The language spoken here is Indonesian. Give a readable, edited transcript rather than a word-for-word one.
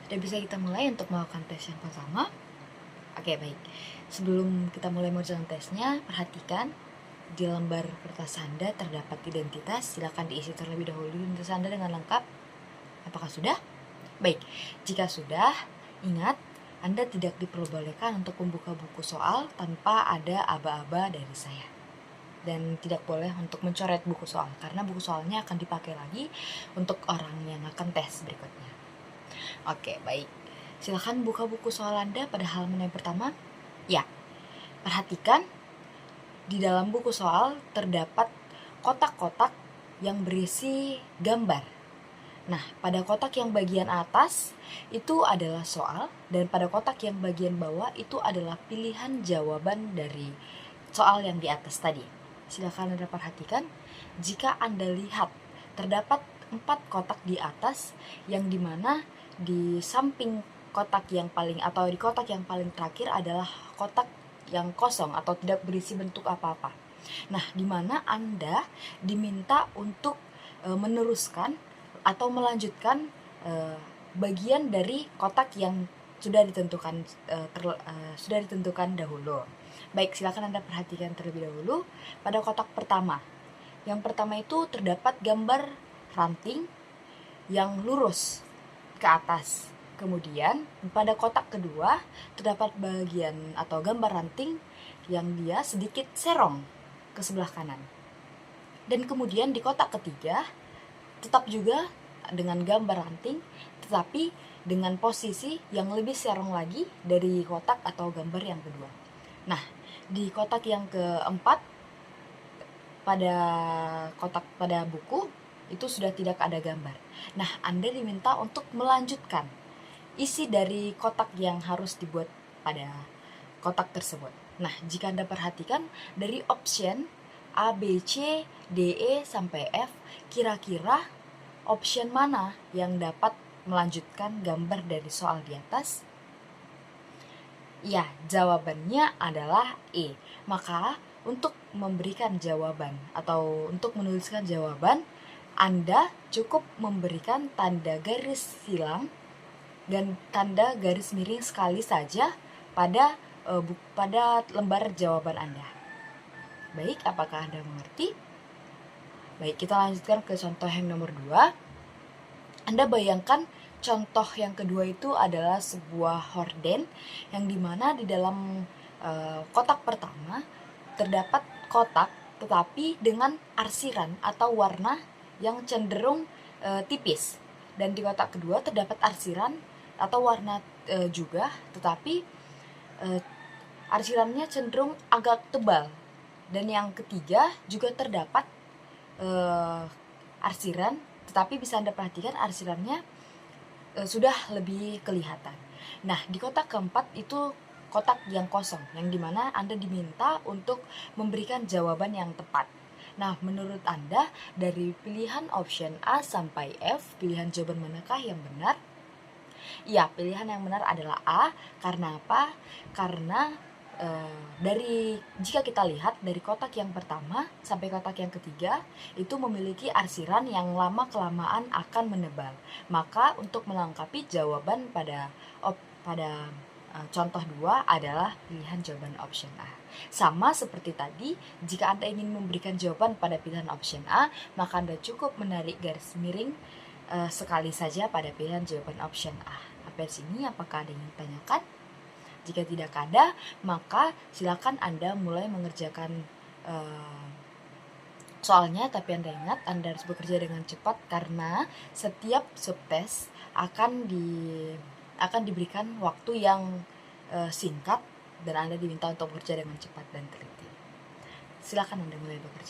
Udah bisa kita mulai untuk melakukan tes yang pertama. Oke, baik. Sebelum kita mulai mengerjakan tesnya, perhatikan di lembar kertas Anda terdapat identitas. Silakan diisi terlebih dahulu identitas Anda dengan lengkap. Apakah sudah? Baik, jika sudah, ingat Anda tidak diperbolehkan untuk membuka buku soal tanpa ada aba-aba dari saya. Dan tidak boleh untuk mencoret buku soal, karena buku soalnya akan dipakai lagi untuk orang yang akan tes berikutnya. Oke, baik. Silakan buka buku soal Anda pada halaman yang pertama. Ya, perhatikan di dalam buku soal terdapat kotak-kotak yang berisi gambar. Nah, pada kotak yang bagian atas itu adalah soal, dan pada kotak yang bagian bawah itu adalah pilihan jawaban dari soal yang di atas tadi. Silakan Anda perhatikan, jika Anda lihat terdapat 4 kotak di atas, yang dimana di samping kotak yang paling atau di kotak yang paling terakhir adalah kotak yang kosong atau tidak berisi bentuk apa-apa. Nah, dimana Anda diminta untuk meneruskan atau melanjutkan bagian dari kotak yang sudah ditentukan dahulu. Baik, silakan Anda perhatikan terlebih dahulu pada kotak pertama. Yang pertama itu terdapat gambar ranting yang lurus ke atas. Kemudian pada kotak kedua terdapat bagian atau gambar ranting yang dia sedikit serong ke sebelah kanan. Dan kemudian di kotak ketiga tetap juga dengan gambar ranting, tetapi dengan posisi yang lebih serong lagi dari kotak atau gambar yang kedua. Nah, di kotak yang keempat pada buku itu sudah tidak ada gambar. Nah, Anda diminta untuk melanjutkan isi dari kotak yang harus dibuat pada kotak tersebut. Nah, jika Anda perhatikan dari option A, B, C, D, E, sampai F, kira-kira option mana yang dapat melanjutkan gambar dari soal di atas? Ya, jawabannya adalah E. Maka, untuk memberikan jawaban atau untuk menuliskan jawaban, Anda cukup memberikan tanda garis silang dan tanda garis miring sekali saja pada lembar jawaban Anda. Baik, apakah Anda mengerti? Baik, kita lanjutkan ke contoh yang nomor 2. Anda bayangkan contoh yang kedua itu adalah sebuah horden yang dimana di dalam kotak pertama terdapat kotak tetapi dengan arsiran atau warna yang cenderung tipis, dan di kotak kedua terdapat arsiran atau warna juga, tetapi arsirannya cenderung agak tebal, dan yang ketiga juga terdapat arsiran, tetapi bisa Anda perhatikan arsirannya sudah lebih kelihatan. Nah, di kotak keempat itu kotak yang kosong, yang dimana Anda diminta untuk memberikan jawaban yang tepat. Nah, menurut Anda dari pilihan option A sampai F, pilihan jawaban manakah yang benar? Ya, pilihan yang benar adalah A. Karena apa? Karena jika kita lihat dari kotak yang pertama sampai kotak yang ketiga itu memiliki arsiran yang lama-kelamaan akan menebal. Maka untuk melengkapi jawaban pada contoh 2 adalah pilihan jawaban option A. Sama seperti tadi, jika Anda ingin memberikan jawaban pada pilihan option A, maka Anda cukup menarik garis miring sekali saja pada pilihan jawaban option A. Sampai sini apakah ada yang ingin tanyakan? Jika tidak ada, maka silakan Anda mulai mengerjakan soalnya, tapi Anda ingat Anda harus bekerja dengan cepat karena setiap subtes akan diberikan waktu yang singkat dan Anda diminta untuk bekerja dengan cepat dan teliti. Silakan Anda mulai bekerja.